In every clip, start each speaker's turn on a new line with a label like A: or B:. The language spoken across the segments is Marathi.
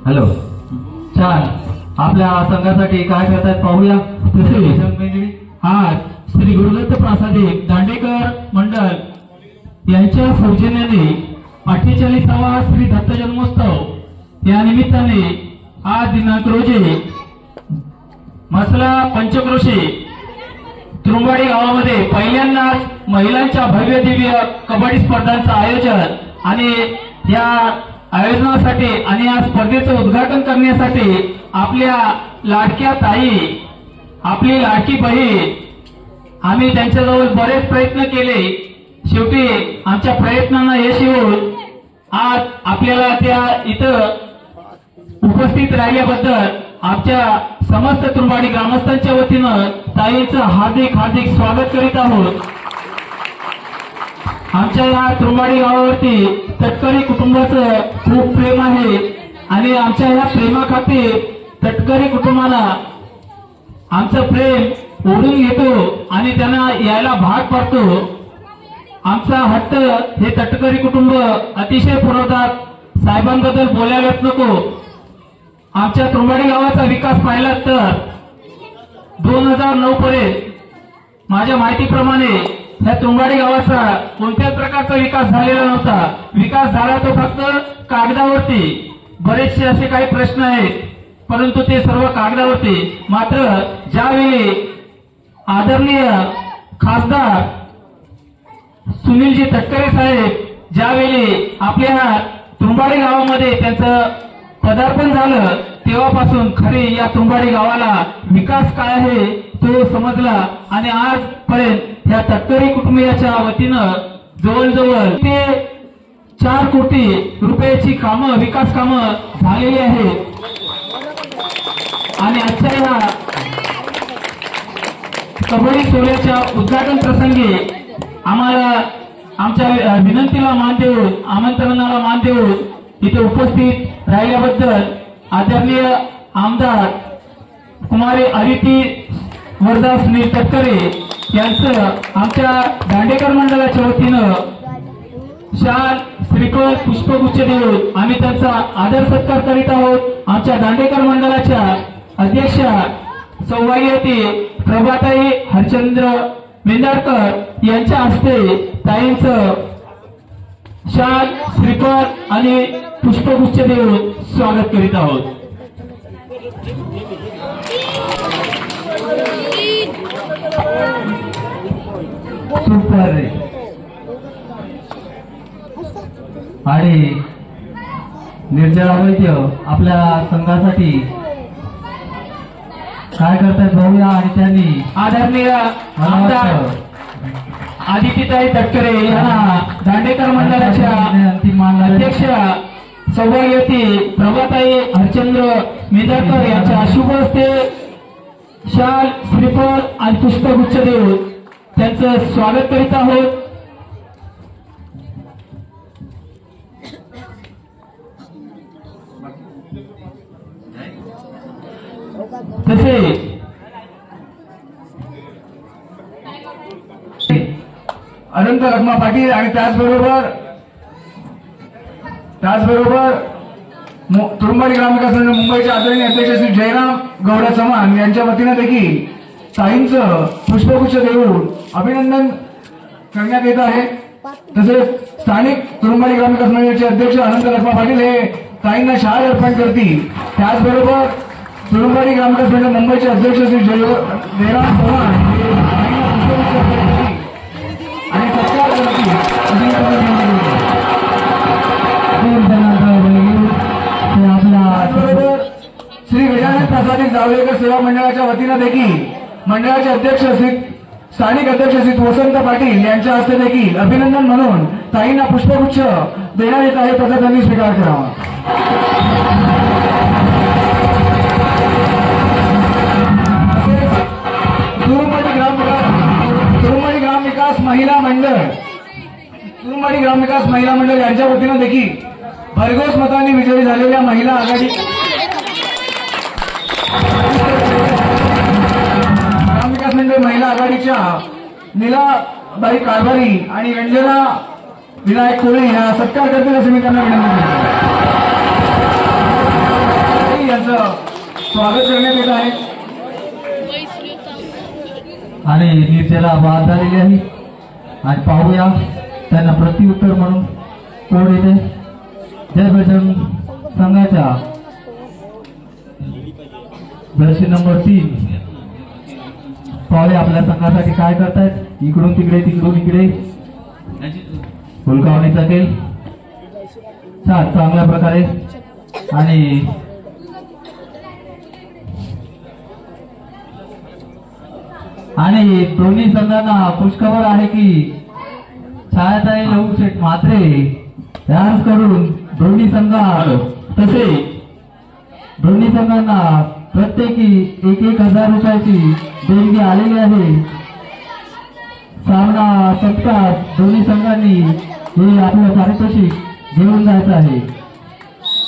A: हॅलो, छान. आपल्या संघासाठी काय करतायत पाहूया.
B: आज श्री गुरुदत्त प्रासादिक दांडेकर मंडळ यांच्या सौजन्याने 48वा श्री दत्त जन्मोत्सव या निमित्ताने आज दिनांक रोजी मसला पंचक्रोशी त्रुंबाडी गावामध्ये पहिल्यांदाच महिलांच्या भव्य दिव्य कबड्डी स्पर्धांचं आयोजन आणि या आयोजनासाठी आणि या स्पर्धेचं उद्घाटन करण्यासाठी आपल्या लाडक्या ताई, आपली लाडकी बहीण, आम्ही त्यांच्याजवळ बरेच प्रयत्न केले. शेवटी आमच्या प्रयत्नांना यश येऊन आज आपल्याला त्या इथं उपस्थित राहिल्याबद्दल आमच्या समस्त त्रुंबाडी ग्रामस्थांच्या वतीनं ताईंचं हार्दिक हार्दिक स्वागत करीत आहोत. आमच्या या त्रुंबाडी गावावरती तटकरी कुटुंबाचं खूप प्रेम आहे आणि आमच्या या प्रेमाखातीर तटकरी कुटुंबाला आमचं प्रेम ओढून घेतो आणि त्यांना यायला भाग पाडतो. आमचा हट्ट हे तटकरी कुटुंब अतिशय पुरवतात. साहेबांबद्दल बोलायलाच नको. आमच्या त्रुंबाडी गावाचा विकास पाहिला तर 2009 पर्यंत माझ्या माहितीप्रमाणे या त्रुंबाडी गावाचा कोणत्याच प्रकारचा विकास झालेला नव्हता. विकास झाला तो फक्त कागदावरती. बरेचसे असे काही प्रश्न आहेत परंतु ते सर्व कागदावरती. मात्र ज्यावेळी आदरणीय खासदार सुनीलजी तटकरे साहेब ज्यावेळी आपल्या त्रुंबाडी गावामध्ये त्यांचं पदार्पण झालं तेव्हापासून खरी या त्रुंबाडी गावाला विकास काय आहे तो समजला आणि आजपर्यंत या तटकरी कुटुंबियाच्या वतीनं जवळजवळ ते 4 कोटी रुपयाची कामं, विकास कामं झालेली आहेत. आणि आजच्या या कबड्डी सोहळ्याच्या उद्घाटन प्रसंगी आम्हाला आमच्या विनंतीला मान देऊन, आमंत्रणाला मान देऊन इथे उपस्थित राहिल्याबद्दल आदरणीय आमदार कुमारी अदिती वरदास सुनील तटकरे यांचं आमच्या दांडेकर मंडळाच्या वतीनं शाल, श्रीफळ, पुष्पगुच्छ देऊन आम्ही त्यांचा आदर सत्कार करीत आहोत. आमच्या दांडेकर मंडळाच्या अध्यक्षा सौभाग्यवती प्रभाताई हरचंद्र मेंदारकर यांच्या हस्ते ताईंचं शाल, श्रीफळ आणि पुष्पगुच्छ देऊन स्वागत करीत आहोत.
A: सुपर रे. आणि निर्जला वैद्य आपल्या संघासाठी काय करतायत पाहूया. आणि त्यांनी
B: आदरणीय आमदार आदितीताई तटकरे यांना दांडेकर मंडळाच्या अध्यक्ष सौभाग्यवती प्रभाताई हरचंद्र मेंदारकर यांच्या शुभ हस्ते शाल, श्रीफळ आणि पुष्पगुच्छ देऊन त्यांचं स्वागत करीत आहोत. तसे
C: अनंत रखमा पाटील आणि त्याचबरोबर त्रुंबाडी ग्रामविकास मंडळ मुंबईचे आदरणीय अध्यक्ष श्री जयराम गौडा चव्हाण यांच्या वतीनं देखील ताईंचं पुष्पगुच्छ देऊन अभिनंदन करण्यात येत आहे. तसेच स्थानिक त्रुंबाडी ग्रामविकास मंडळाचे अध्यक्ष अनंत रखमा पाटील हे ताईंना शाल अर्पण करतील. त्याचबरोबर त्रुंबाडी ग्रामविकास मंडळ मुंबईचे अध्यक्ष श्री जयराम चव्हाण आणि सत्कार करतील. त्याचबरोबर श्री गजानन प्रासादिक जावळेकर सेवा मंडळाच्या वतीनं देखील मंडळाचे अध्यक्ष श्री स्थानिक अध्यक्ष श्री वसंत पाटील यांच्या हस्ते देखील अभिनंदन म्हणून ताईंना पुष्पगुच्छ देण्यात येत आहे. त्याचा त्यांनी स्वीकार करावा. त्रुंबाडी ग्रामविकास महिला मंडळ यांच्या वतीनं देखील भरघोस मतांनी विजयी झालेल्या महिला आघाडी ग्रामविकास मंडळ महिला आघाडीच्या नीलाबाई कारभारी आणि रंजना विनायक कोळी ह्या सत्कार करतील असं मी त्यांना विनंती करतो. स्वागत करण्यात येत आहे.
A: आणि निर्जला बाद झालेली आहे. आणि पाहूया त्यांना प्रत्युत्तर म्हणून कोण येते. जय बजरंग संघाच्या जर्सी नंबर 3 पाहुणे आपल्या संघासाठी काय करतायत. इकडून तिकडे तिकडून इकडे हुलकावणी चालेल. छान चांगल्या प्रकारे. आणि दोन्ही संघांना खुशखबर आहे की छायाताई लहू शेठ म्हात्रे यांच्याकडून दोन्ही संघांना प्रत्येकी 1,000 रुपयाची देणगी आलेली आहे. सामना संपताच दोन्ही संघांनी हे आपलं पारितोषिक घेऊन जायचं आहे.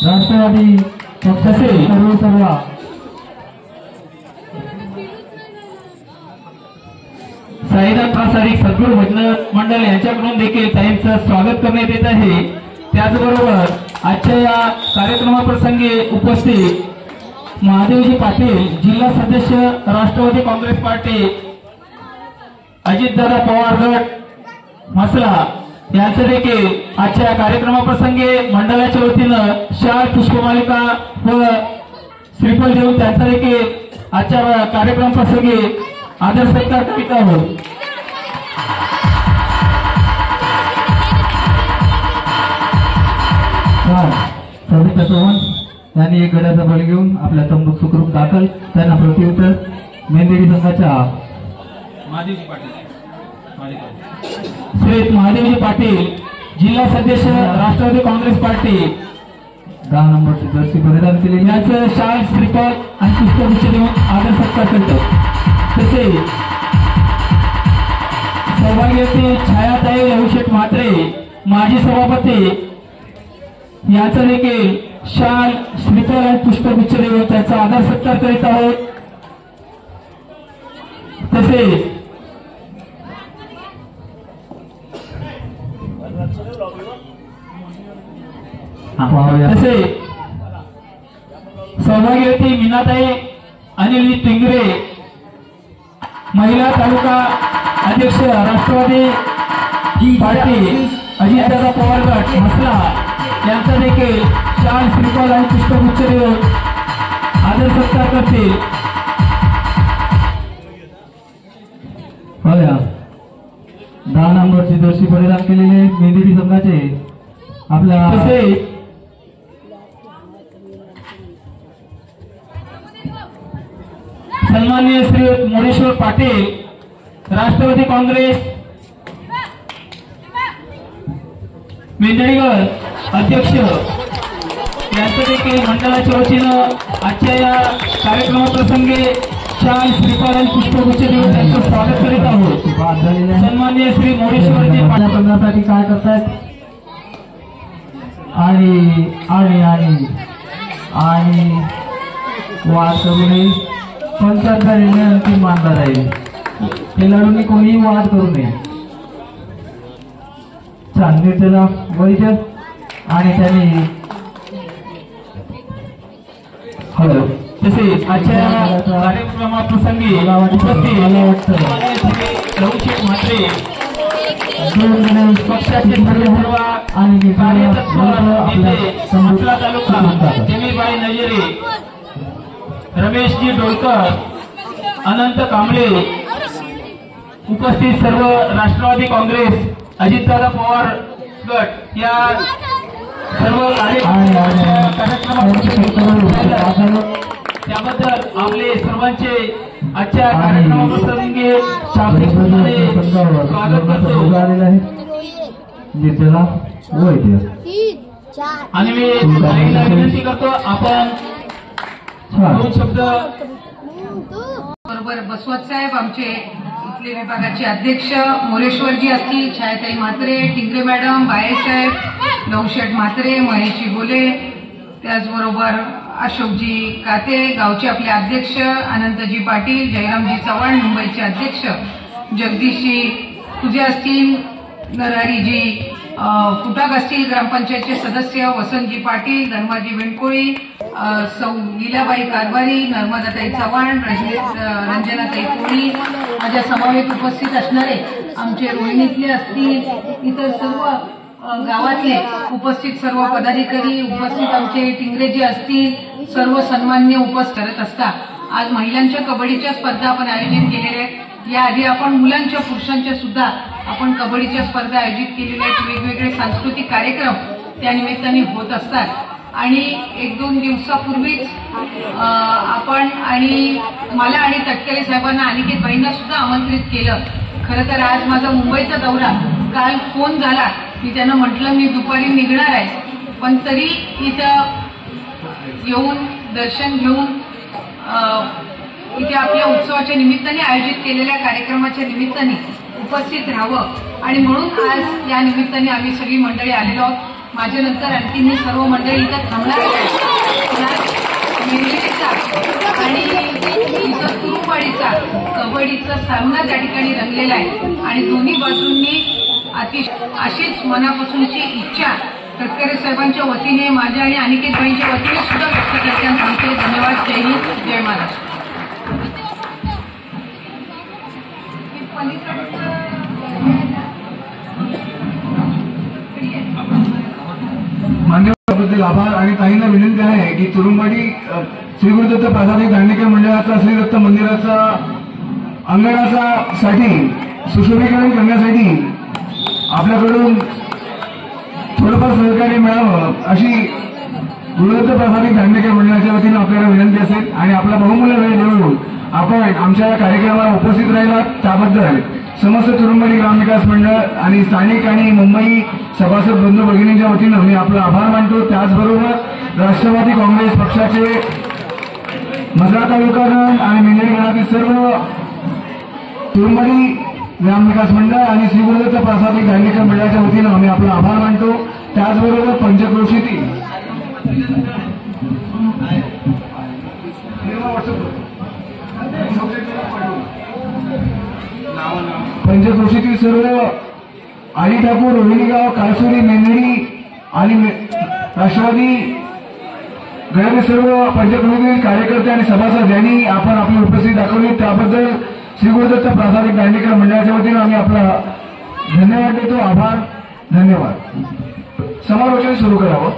A: राष्ट्रवादी पक्षाचे सर्व
B: साईनाथ प्रासादिक सद्गुरू भजन मंडळ यांच्याकडून देखील साहेबचं स्वागत करण्यात येत आहे. त्याचबरोबर आजच्या या कार्यक्रमाप्रसंगी उपस्थित महादेवजी पाटील जिल्हा सदस्य राष्ट्रवादी काँग्रेस पार्टी अजितदादा पवार गट मसला यांचं देखील आजच्या कार्यक्रमाप्रसंगी मंडळाच्या वतीनं शाल पुष्पमालिका व श्रीफळ देऊन त्यांचा देखील आजच्या कार्यक्रमाप्रसंगी आदर सत्कार करीत आहोत.
A: सविता चव्हाण यांनी एक गड्याचा बळी घेऊन आपल्या तंबूक सुखरूप दाखल. त्यांना प्रत्युत्तर मेंदेडी संघाच्या
B: श्री महादेवजी पाटील जिल्हा सदस्य राष्ट्रवादी काँग्रेस पार्टी
A: 10 नंबरची जर्सी परिधान केली.
B: याचं शाल श्रीफळ आणि पुष्पगुच्छ देऊन आदर सत्कार करतात. तसे सौभाग्यवती छायाताई लहू शेठ म्हात्रे माजी सभापती याचा देखील शाल श्रीफळ आणि पुष्पगुच्छ देऊन त्याचा आदर सत्कार करीत आहोत. तसेच सौभाग्यवती मीनाताई अनिल टिंगरे महिला तालुका अध्यक्ष राष्ट्रवादी पार्टी अजितदादा पवार गट मसला यांचा देखील शाल श्रीफळ आणि पुष्पगुच्छ देऊन आदर सत्कार करतील.
A: बघा 10 नंबरची जर्सी परिधान केलेले मेंदेडी संघाचे आपल्या
B: तसेच सन्माननीय श्री मोरेश्वर पाटील राष्ट्रवादी काँग्रेस मेंदळीगड अध्यक्ष यांचं देखील मंडळाच्या वतीनं आजच्या या कार्यक्रमाप्रसंगी शाल श्रीफळ आणि पुष्पगुच्छ देऊन त्यांचं स्वागत करीत आहोत. सन्माननीय श्री मोरेश्वरजी
A: आपल्या संघासाठी काय करतायत. आणि वाद करू नये. पंचांचा निर्णय अंतिम मानला जाईल. खेळाडूंनी कोणीही वाद करू नये. निर्जला वैद्य आणि त्यांनी
B: हॅलो तसेच आजच्या कार्यक्रमाप्रसंगी उपस्थित लहू शेठ म्हात्रे पक्षाचे सर्व
A: आणि
B: मसला तालुका जमीबाई नजेरे रमेशजी डोलकर अनंत कांबळे उपस्थित सर्व राष्ट्रवादी काँग्रेस अजितदादा पवार गट या सर्व त्याबद्दल आपले सर्वांचे आजच्या कार्यक्रमाप्रसंगी स्वागत करतो.
A: निर्जला वैद्य
B: आणि मी ताईंना विनंती करतो आपण 2 शब्द.
D: बरोबर बसवत साहेब आमचे इथले विभागाचे अध्यक्ष मोरेश्वरजी असतील, छायाताई म्हात्रे, टिंगरे मॅडम, बाळासाहेब लहू शेठ म्हात्रे, महेशजी बोले, त्याचबरोबर अशोकजी काते गावचे आपले अध्यक्ष, अनंतजी पाटील, जयरामजी चव्हाण मुंबईचे अध्यक्ष, जगदीशजी तुझे असतील, नरहरीजी फुटाक असतील ग्रामपंचायतचे सदस्य वसंतजी पाटील, धर्माजी वेणकोळी, सौ लीलाबाई कारभारी, नर्मदाताई चव्हाण, रंजनाताई कोळी, माझ्या समावेत उपस्थित असणारे आमचे रोहिणीतले असतील, इतर सर्व गावातले उपस्थित सर्व पदाधिकारी, उपस्थित आमचे टिंगरेजी असतील, सर्व सन्मान्य उपस्थित करत असतात. आज महिलांच्या कबड्डीच्या स्पर्धा आपण आयोजित केलेल्या आहेत. याआधी आपण मुलांच्या पुरुषांच्या सुद्धा आपण कबड्डीच्या स्पर्धा आयोजित केलेल्या आहेत. वेगवेगळे सांस्कृतिक कार्यक्रम त्या निमित्ताने होत असतात. आणि 1-2 दिवसापूर्वीच आपण आणि मला आणि तटकरे साहेबांना अनिकेतबाईंना सुद्धा आमंत्रित केलं. खरं तर आज माझा मुंबईचा दौरा, काल फोन झाला, मी त्यांना म्हटलं मी दुपारी निघणार आहे, पण तरी इथं येऊन दर्शन घेऊन इथे आपल्या उत्सवाच्या निमित्ताने आयोजित केलेल्या कार्यक्रमाच्या निमित्ताने उपस्थित राहावं आणि म्हणून आज या निमित्ताने आम्ही सगळी मंडळी आलेलो आहोत. माझ्यानंतर आणखी मी सर्व मंडळी इथं थांबणार मेहंदीचा आणि इथं तुरुवाडीचा कबड्डीचा सामना त्या ठिकाणी रंगलेला आहे आणि दोन्ही बाजूंनी अशीच मनापासूनची इच्छा तटकरे साहेबांच्या वतीने, माझ्या आणि अनिकेतबाईंच्या वतीने सुद्धा व्यक्त करते आणि सांगते धन्यवाद. जय हिंद, जय महाराष्ट्र.
C: मान्यवरांबद्दल आभार आणि ताईंना विनंती आहे की तुरुंबाडी श्री गुरुदत्त प्रासादिक दांडेकर मंडळाचा श्री दत्त मंदिराचा अंगणाचा साठी सुशोभीकरण करण्यासाठी आपल्याकडून थोडंफार सहकार्य मिळावं अशी गुरुदत्त प्रासादिक दांडेकर मंडळाच्या वतीनं आपल्याला विनंती असेल आणि आपला बहुमूल्य वेळ देऊन आपण आमच्या या कार्यक्रमाला उपस्थित राहिला त्याबद्दल समस्त तुरुंबाडी ग्रामविकास मंडळ आणि स्थानिक आणि मुंबई सभासद बंधू भगिनींच्या वतीनं मी आपला आभार मानतो. त्याचबरोबर राष्ट्रवादी काँग्रेस पक्षाचे मजरा तालुका आणि मेंढरी गणातील सर्व तुरुंबाडी ग्रामविकास मंडळ आणि श्री गुरुदत्त प्रासादिक दांडेकर मंडळाच्या वतीनं आम्ही आपला आभार मानतो. त्याचबरोबर पंचक्रोशीतील सर्व आली ठाकूर, रोहिणीगाव, काळसुरी, मेंढरी आणि राष्ट्रवादी गणातील सर्व पंचक्रोशीतील कार्यकर्ते आणि सभासद यांनी आपण आपली उपस्थिती दाखवली त्याबद्दल श्री गुरुदत्त प्रासादिक दांडेकर मंडळाच्या वतीनं आम्ही आपला धन्यवाद देतो. आभार, धन्यवाद. समालोचन सुरू करावं.